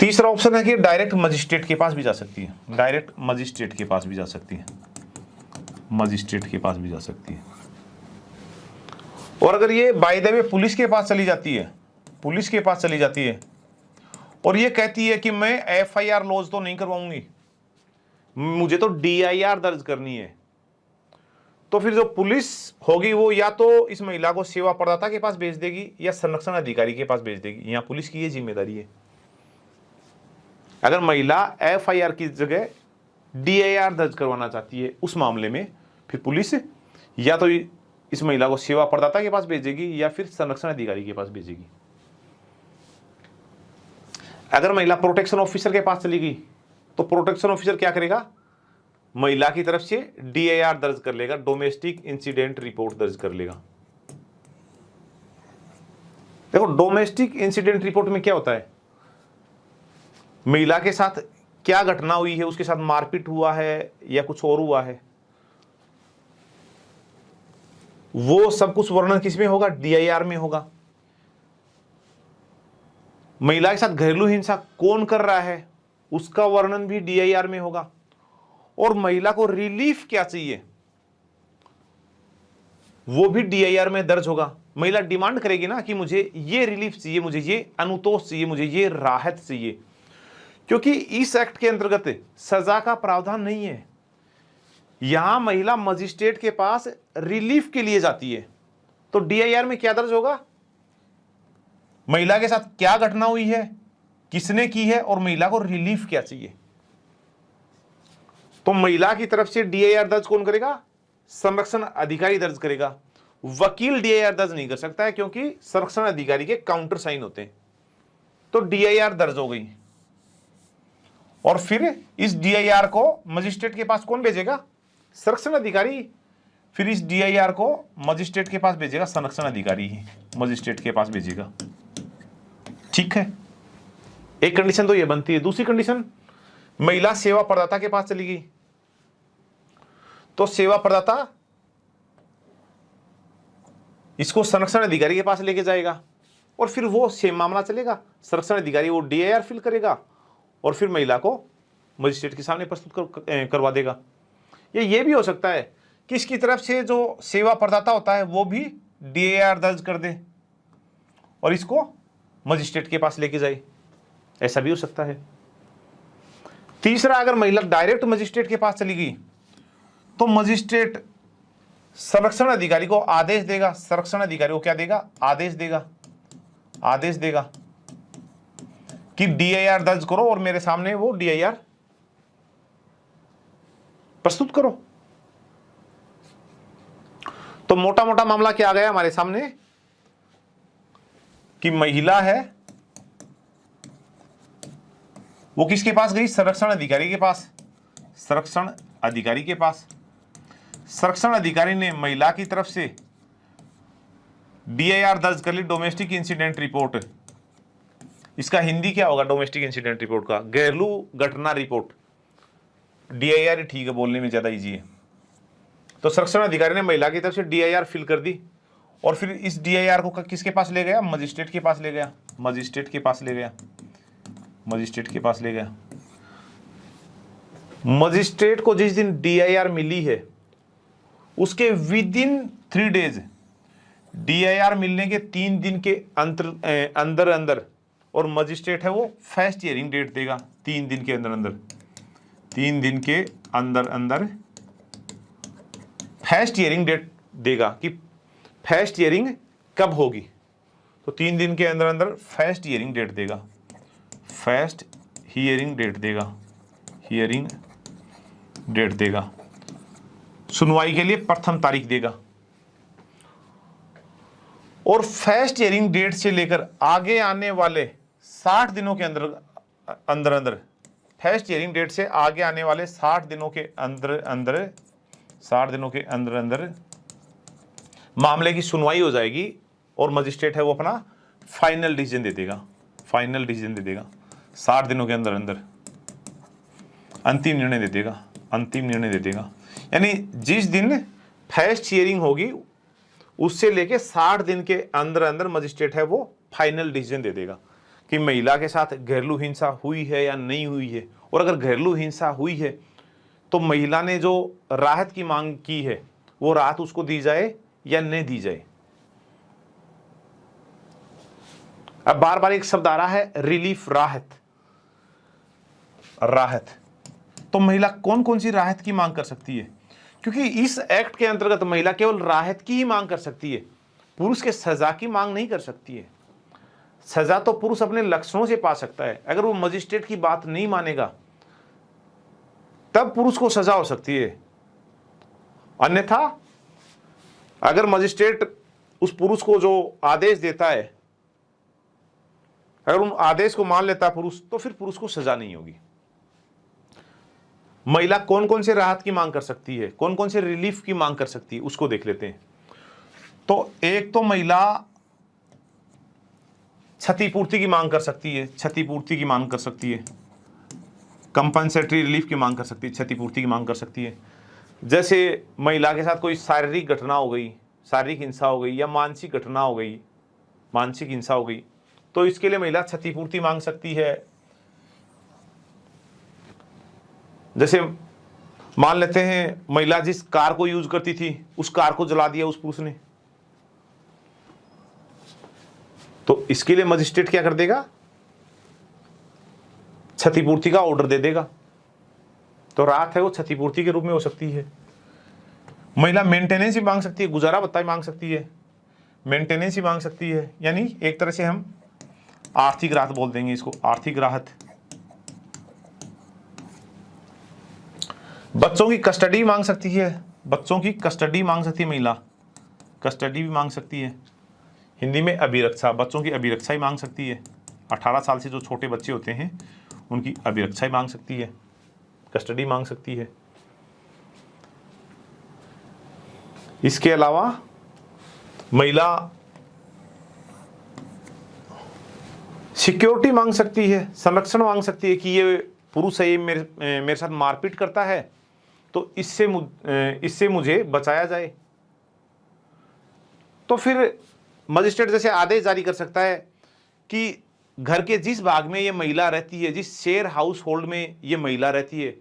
तीसरा ऑप्शन है कि डायरेक्ट मजिस्ट्रेट के पास भी जा सकती है, डायरेक्ट मजिस्ट्रेट के पास भी जा सकती है, मजिस्ट्रेट के पास भी जा सकती है। और अगर ये बाय द वे पुलिस के पास चली जाती है, पुलिस के पास चली जाती है और ये कहती है कि मैं FIR लॉज तो नहीं करवाऊंगी, मुझे तो DIR दर्ज करनी है, तो फिर जो पुलिस होगी वो या तो इस महिला को सेवा प्रदाता के पास भेज देगी या संरक्षण अधिकारी के पास भेज देगी। यहां पुलिस की ये जिम्मेदारी है। अगर महिला FIR की जगह DIR दर्ज करवाना चाहती है, उस मामले में फिर पुलिस या तो इस महिला को सेवा प्रदाता के पास भेजेगी या फिर संरक्षण अधिकारी के पास भेजेगी। अगर महिला प्रोटेक्शन ऑफिसर के पास चली गई तो प्रोटेक्शन ऑफिसर क्या करेगा, महिला की तरफ से DIR दर्ज कर लेगा, डोमेस्टिक इंसिडेंट रिपोर्ट दर्ज कर लेगा। देखो डोमेस्टिक इंसिडेंट रिपोर्ट में क्या होता है, महिला के साथ क्या घटना हुई है, उसके साथ मारपीट हुआ है या कुछ और हुआ है, वो सब कुछ वर्णन किसमें होगा, DIR में होगा। महिला के साथ घरेलू हिंसा कौन कर रहा है उसका वर्णन भी DIR में होगा। और महिला को रिलीफ क्या चाहिए वो भी DIR में दर्ज होगा। महिला डिमांड करेगी ना कि मुझे ये रिलीफ चाहिए, मुझे ये अनुतोष चाहिए, मुझे ये राहत चाहिए, क्योंकि इस एक्ट के अंतर्गत सजा का प्रावधान नहीं है। यहां महिला मजिस्ट्रेट के पास रिलीफ के लिए जाती है, तो DIR में क्या दर्ज होगा, महिला के साथ क्या घटना हुई है, किसने की है और महिला को रिलीफ क्या चाहिए। तो महिला की तरफ से DIR दर्ज कौन करेगा, संरक्षण अधिकारी दर्ज करेगा। वकील DIR दर्ज नहीं कर सकता है क्योंकि संरक्षण अधिकारी के काउंटर साइन होते हैं। तो DIR दर्ज हो गई और फिर इस DIR को मजिस्ट्रेट के पास कौन भेजेगा, संरक्षण अधिकारी। फिर इस DIR को मजिस्ट्रेट के पास भेजेगा संरक्षण अधिकारी ही मजिस्ट्रेट के पास भेजेगा। ठीक है, एक कंडीशन तो ये बनती है। दूसरी कंडीशन, महिला सेवा प्रदाता के पास चली गई तो सेवा प्रदाता इसको संरक्षण अधिकारी के पास लेके जाएगा और फिर वो सेम मामला चलेगा। संरक्षण अधिकारी वो DIR फिल करेगा और फिर महिला को मजिस्ट्रेट के सामने प्रस्तुत करवा देगा। ये भी हो सकता है कि इसकी तरफ से जो सेवा प्रदाता होता है वो भी DIR दर्ज कर दे और इसको मजिस्ट्रेट के पास लेके जाए, ऐसा भी हो सकता है। तीसरा, अगर महिला डायरेक्ट मजिस्ट्रेट के पास चली गई तो मजिस्ट्रेट संरक्षण अधिकारी को आदेश देगा। संरक्षण अधिकारी को क्या देगा, आदेश देगा कि DIR दर्ज करो और मेरे सामने वो DIR प्रस्तुत करो। तो मोटा मोटा मामला क्या आ गया हमारे सामने कि महिला है वो किसके पास गई, संरक्षण अधिकारी के पास। संरक्षण अधिकारी के पास संरक्षण अधिकारी ने महिला की तरफ से DIR दर्ज कर ली, डोमेस्टिक इंसिडेंट रिपोर्ट। इसका हिंदी क्या होगा डोमेस्टिक इंसिडेंट रिपोर्ट का, घरेलू घटना रिपोर्ट। DIR ही ठीक है, बोलने में ज्यादा इजी है। तो संरक्षण अधिकारी ने महिला की तरफ से DIR फिल कर दी और फिर इस DIR को किसके पास ले गया, मजिस्ट्रेट के पास ले गया। मजिस्ट्रेट के पास ले गया। मजिस्ट्रेट को जिस दिन DIR मिली है उसके विद इन 3 डेज, DIR मिलने के 3 दिन के अंदर और मजिस्ट्रेट है वो फर्स्ट हियरिंग डेट देगा। 3 दिन के अंदर फर्स्ट हियरिंग डेट देगा कि फर्स्ट हियरिंग कब होगी। तो 3 दिन के अंदर फर्स्ट हियरिंग डेट देगा। हियरिंग डेट देगा। सुनवाई के लिए प्रथम तारीख देगा और फर्स्ट हियरिंग डेट से लेकर आगे आने वाले 60 दिनों के अंदर फर्स्ट हियरिंग डेट से आगे आने वाले 60 दिनों के अंदर मामले की सुनवाई हो जाएगी और मजिस्ट्रेट है वो अपना फाइनल डिसीजन दे देगा। 60 दिनों के अंदर अंतिम निर्णय दे देगा। यानी जिस दिन फर्स्ट हियरिंग होगी उससे लेके 60 दिन के अंदर मजिस्ट्रेट है वो फाइनल डिसीजन दे देगा कि महिला के साथ घरेलू हिंसा हुई है या नहीं हुई है। और अगर घरेलू हिंसा हुई है तो महिला ने जो राहत की मांग की है वो राहत उसको दी जाए या नहीं दी जाए। अब बार बार एक शब्द आ रहा है रिलीफ, राहत। तो महिला कौन कौन सी राहत की मांग कर सकती है, क्योंकि इस एक्ट के अंतर्गत महिला केवल राहत की ही मांग कर सकती है, पुरुष के सजा की मांग नहीं कर सकती है। सजा तो पुरुष अपने लक्षणों से पा सकता है, अगर वो मजिस्ट्रेट की बात नहीं मानेगा तब पुरुष को सजा हो सकती है। अन्यथा अगर मजिस्ट्रेट उस पुरुष को जो आदेश देता है, अगर उन आदेश को मान लेता है पुरुष, तो फिर पुरुष को सजा नहीं होगी। महिला कौन कौन से राहत की मांग कर सकती है, कौन कौन से रिलीफ की मांग कर सकती है, उसको देख लेते हैं। तो एक तो महिला क्षतिपूर्ति की मांग कर सकती है, क्षतिपूर्ति की मांग कर सकती है, कंपनसेटरी रिलीफ की मांग कर सकती है, क्षतिपूर्ति की मांग कर सकती है। जैसे महिला के साथ कोई शारीरिक घटना हो गई, शारीरिक हिंसा हो गई, या मानसिक घटना हो गई, मानसिक हिंसा हो गई, तो इसके लिए महिला क्षतिपूर्ति मांग सकती है। जैसे मान लेते हैं महिला जिस कार को यूज करती थी, उस कार को जला दिया उस पुरुष ने, तो इसके लिए मजिस्ट्रेट क्या कर देगा, क्षतिपूर्ति का ऑर्डर दे देगा। तो राहत है वो क्षतिपूर्ति के रूप में हो सकती है। महिला मेंटेनेंस भी मांग सकती है, गुजारा भत्ता भी मांग सकती है, मेंटेनेंस भी मांग सकती है, यानी एक तरह से हम आर्थिक राहत बोल देंगे इसको, आर्थिक राहत। बच्चों की कस्टडी मांग सकती है, बच्चों की कस्टडी मांग सकती है महिला, कस्टडी भी मांग सकती है। हिंदी में अभिरक्षा, बच्चों की अभिरक्षा ही मांग सकती है। 18 साल से जो छोटे बच्चे होते हैं उनकी अभिरक्षा ही मांग सकती है, कस्टडी मांग सकती है। इसके अलावा महिला सिक्योरिटी मांग सकती है, संरक्षण मांग सकती है कि ये पुरुष है, ये मेरे साथ मारपीट करता है, तो इससे मुझे बचाया जाए। तो फिर मजिस्ट्रेट जैसे आदेश जारी कर सकता है कि घर के जिस भाग में ये महिला रहती है, जिस शेयर हाउस होल्ड में ये महिला रहती है,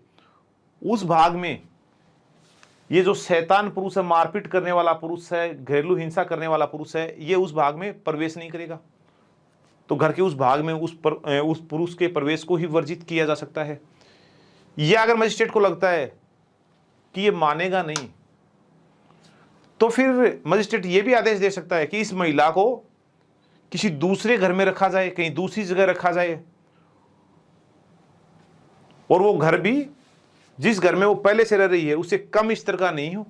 उस भाग में ये जो शैतान पुरुष है, मारपीट करने वाला पुरुष है, घरेलू हिंसा करने वाला पुरुष है, ये उस भाग में प्रवेश नहीं करेगा। तो घर के उस भाग में उस पुरुष के प्रवेश को ही वर्जित किया जा सकता है। या अगर मजिस्ट्रेट को लगता है कि ये मानेगा नहीं, तो फिर मजिस्ट्रेट ये भी आदेश दे सकता है कि इस महिला को किसी दूसरे घर में रखा जाए, कहीं दूसरी जगह रखा जाए, और वो घर भी जिस घर में वो पहले से रह रही है उससे कम स्तर का नहीं हो।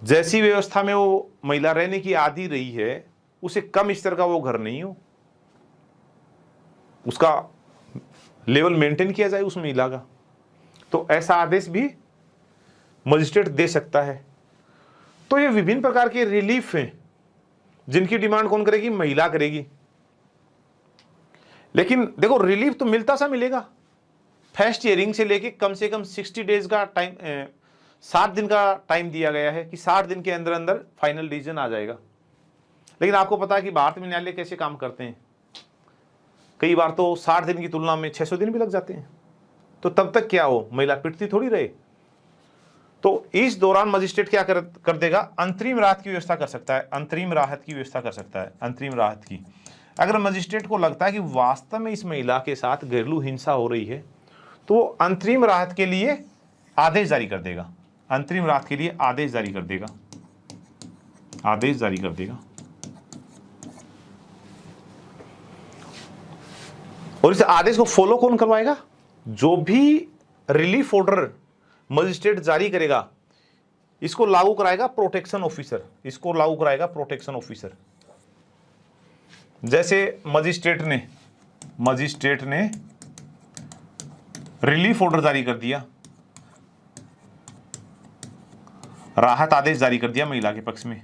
जैसी व्यवस्था में वो महिला रहने की आदी रही है, उसे कम स्तर का वो घर नहीं हो, उसका लेवल मेंटेन किया जाए उस महिला का। तो ऐसा आदेश भी मजिस्ट्रेट दे सकता है। तो ये विभिन्न प्रकार के रिलीफ हैं जिनकी डिमांड कौन करेगी, महिला करेगी। लेकिन देखो रिलीफ तो मिलता सा मिलेगा। फर्स्ट हियरिंग से लेके कम से कम 60 डेज का टाइम, 60 दिन का टाइम दिया गया है कि 60 दिन के अंदर अंदर फाइनल डिसीजन आ जाएगा। लेकिन आपको पता है कि भारत में न्यायालय कैसे काम करते हैं, कई बार तो 60 दिन की तुलना में 600 दिन भी लग जाते हैं। तो तब तक क्या हो, महिला पिटती थोड़ी रहे। तो इस दौरान मजिस्ट्रेट क्या कर देगा, अंतरिम राहत की व्यवस्था कर सकता है, अंतरिम राहत की व्यवस्था कर सकता है, अंतरिम राहत की। अगर मजिस्ट्रेट को लगता है कि वास्तव में इस महिला के साथ घरेलू हिंसा हो रही है, तो वो अंतरिम राहत के लिए आदेश जारी कर देगा, अंतरिम राहत के लिए आदेश जारी कर देगा, आदेश जारी कर देगा। और इस आदेश को फॉलो कौन करवाएगा, जो भी रिलीफ ऑर्डर मजिस्ट्रेट जारी करेगा इसको लागू कराएगा प्रोटेक्शन ऑफिसर, इसको लागू कराएगा प्रोटेक्शन ऑफिसर। जैसे मजिस्ट्रेट ने रिलीफ ऑर्डर जारी कर दिया, राहत आदेश जारी कर दिया महिला के पक्ष में,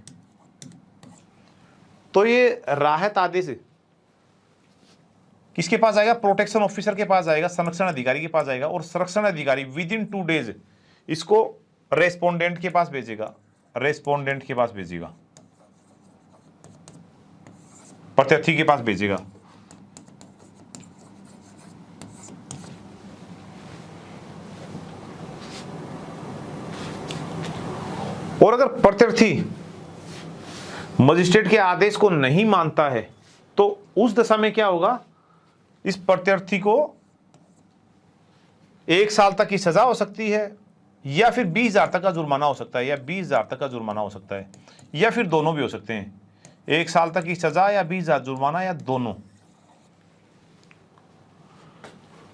तो ये राहत आदेश किसके पास आएगा, प्रोटेक्शन ऑफिसर के पास आएगा, संरक्षण अधिकारी के पास आएगा। और संरक्षण अधिकारी विद इन 2 डेज इसको रेस्पोंडेंट के पास भेजेगा, रेस्पोंडेंट के पास भेजेगा, प्रत्यार्थी के पास भेजेगा। और अगर प्रत्यार्थी मजिस्ट्रेट के आदेश को नहीं मानता है तो उस दशा में क्या होगा, इस प्रत्यार्थी को 1 साल तक की सजा हो सकती है, या फिर 20,000 तक का जुर्माना हो सकता है, या 20,000 तक का जुर्माना हो सकता है, या फिर दोनों भी हो सकते हैं। 1 साल तक की सजा या 20,000 जुर्माना, या दोनों।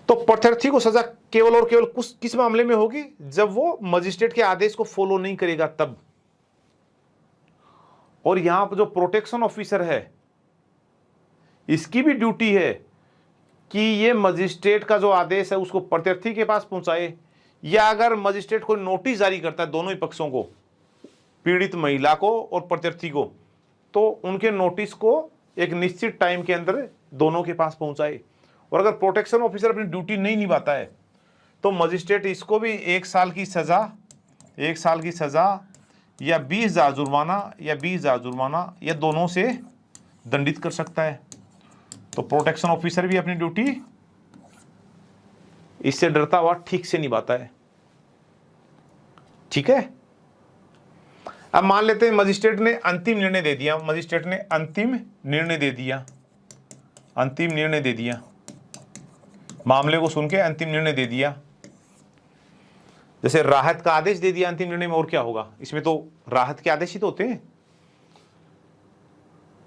तो प्रत्यर्थी को सजा केवल और केवल किस मामले में होगी? जब वो मजिस्ट्रेट के आदेश को फॉलो नहीं करेगा तब। और यहां पर जो प्रोटेक्शन ऑफिसर है, इसकी भी ड्यूटी है कि ये मजिस्ट्रेट का जो आदेश है उसको प्रत्यर्थी के पास पहुंचाए, या अगर मजिस्ट्रेट को नोटिस जारी करता है दोनों ही पक्षों को, पीड़ित महिला को और प्रत्यर्थी को, तो उनके नोटिस को एक निश्चित टाइम के अंदर दोनों के पास पहुंचाए। और अगर प्रोटेक्शन ऑफिसर अपनी ड्यूटी नहीं निभाता है तो मजिस्ट्रेट इसको भी 1 साल की सजा या 20,000 जुर्माना या दोनों से दंडित कर सकता है। तो प्रोटेक्शन ऑफिसर भी अपनी ड्यूटी इससे डरता हुआ ठीक से निभाता है। ठीक है, अब मान लेते हैं मजिस्ट्रेट ने अंतिम निर्णय दे दिया, मामले को सुन के अंतिम निर्णय दे दिया, जैसे राहत का आदेश दे दिया अंतिम निर्णय में। और क्या होगा इसमें? तो राहत के आदेश ही तो होते हैं।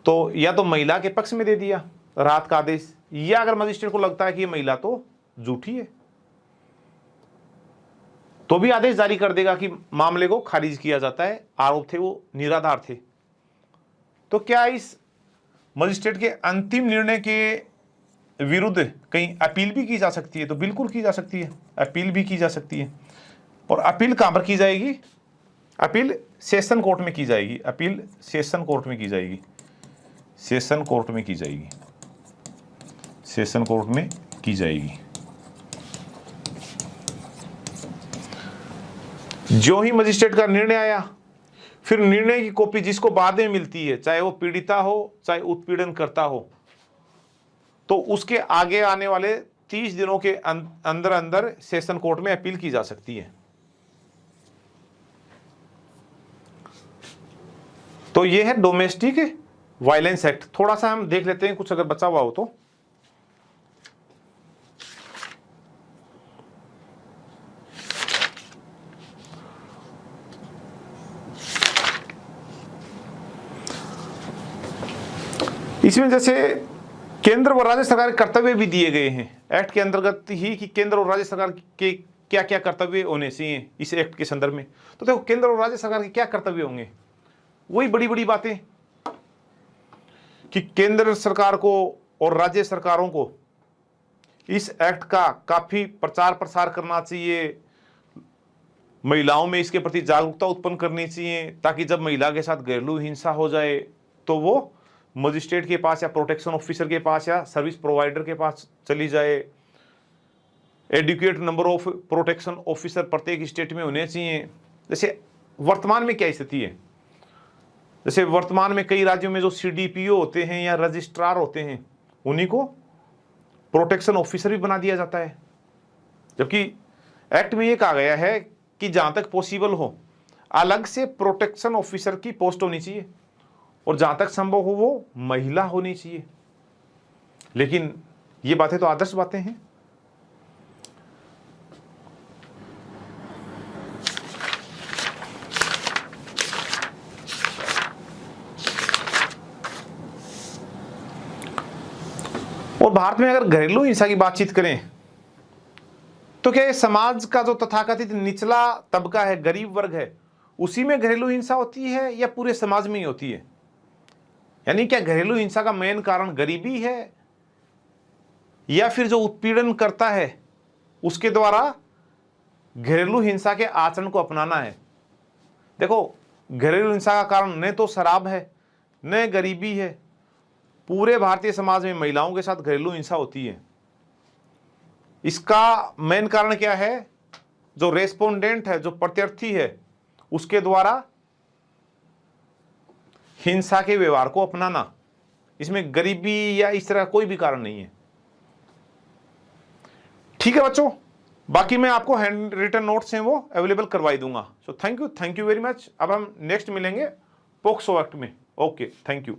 तो या तो महिला के पक्ष में दे दिया राहत का आदेश, या अगर मजिस्ट्रेट को लगता है कि ये महिला तो झूठी है तो भी आदेश जारी कर देगा कि मामले को खारिज किया जाता है, आरोप थे वो निराधार थे। तो क्या इस मजिस्ट्रेट के अंतिम निर्णय के विरुद्ध कहीं अपील भी की जा सकती है? तो बिल्कुल की जा सकती है, अपील भी की जा सकती है। और अपील कहां पर की जाएगी? अपील सेशन कोर्ट में की जाएगी। सेशन कोर्ट में की जाएगी। जो ही मजिस्ट्रेट का निर्णय आया, फिर निर्णय की कॉपी जिसको बाद में मिलती है, चाहे वो पीड़िता हो चाहे उत्पीड़न करता हो, तो उसके आगे आने वाले 30 दिनों के अंदर सेशन कोर्ट में अपील की जा सकती है। तो ये है डोमेस्टिक वायलेंस एक्ट। थोड़ा सा हम देख लेते हैं कुछ अगर बचा हुआ हो तो। इसमें जैसे केंद्र और राज्य सरकार के कर्तव्य भी दिए गए हैं एक्ट के अंतर्गत ही, कि केंद्र और राज्य सरकार के क्या क्या कर्तव्य होने चाहिए इस एक्ट के संदर्भ में। तो देखो केंद्र और राज्य सरकार के क्या कर्तव्य होंगे, वही बड़ी बड़ी बातें कि केंद्र सरकार को और राज्य सरकारों को इस एक्ट का काफी प्रचार प्रसार करना चाहिए, महिलाओं में इसके प्रति जागरूकता उत्पन्न करनी चाहिए, ताकि जब महिला के साथ घरेलू हिंसा हो जाए तो वो मजिस्ट्रेट के पास या प्रोटेक्शन ऑफिसर के पास या सर्विस प्रोवाइडर के पास चली जाए। Adequate number of protection officer प्रत्येक स्टेट में होने चाहिए। जैसे वर्तमान में क्या स्थिति है, जैसे वर्तमान में कई राज्यों में जो CDPO होते हैं या रजिस्ट्रार होते हैं, उन्हीं को प्रोटेक्शन ऑफिसर भी बना दिया जाता है। जबकि एक्ट में ये कहा गया है कि जहां तक पॉसिबल हो अलग से प्रोटेक्शन ऑफिसर की पोस्ट होनी चाहिए, और जहां तक संभव हो वो महिला होनी चाहिए। लेकिन ये बातें तो आदर्श बातें हैं। और भारत में अगर घरेलू हिंसा की बातचीत करें तो क्या ये समाज का जो तथाकथित निचला तबका है, गरीब वर्ग है, उसी में घरेलू हिंसा होती है या पूरे समाज में ही होती है? यानी क्या घरेलू हिंसा का मेन कारण गरीबी है, या फिर जो उत्पीड़न करता है उसके द्वारा घरेलू हिंसा के आचरण को अपनाना है? देखो घरेलू हिंसा का कारण न तो शराब है न गरीबी है, पूरे भारतीय समाज में महिलाओं के साथ घरेलू हिंसा होती है। इसका मेन कारण क्या है? जो रेस्पोंडेंट है, जो प्रत्यर्थी है, उसके द्वारा हिंसा के व्यवहार को अपनाना। इसमें गरीबी या इस तरह कोई भी कारण नहीं है। ठीक है बच्चों, बाकी मैं आपको हैंड रिटन नोट्स हैं वो अवेलेबल करवाई दूंगा। So thank you very much. अब हम नेक्स्ट मिलेंगे पोक्सो एक्ट में। Okay, thank you.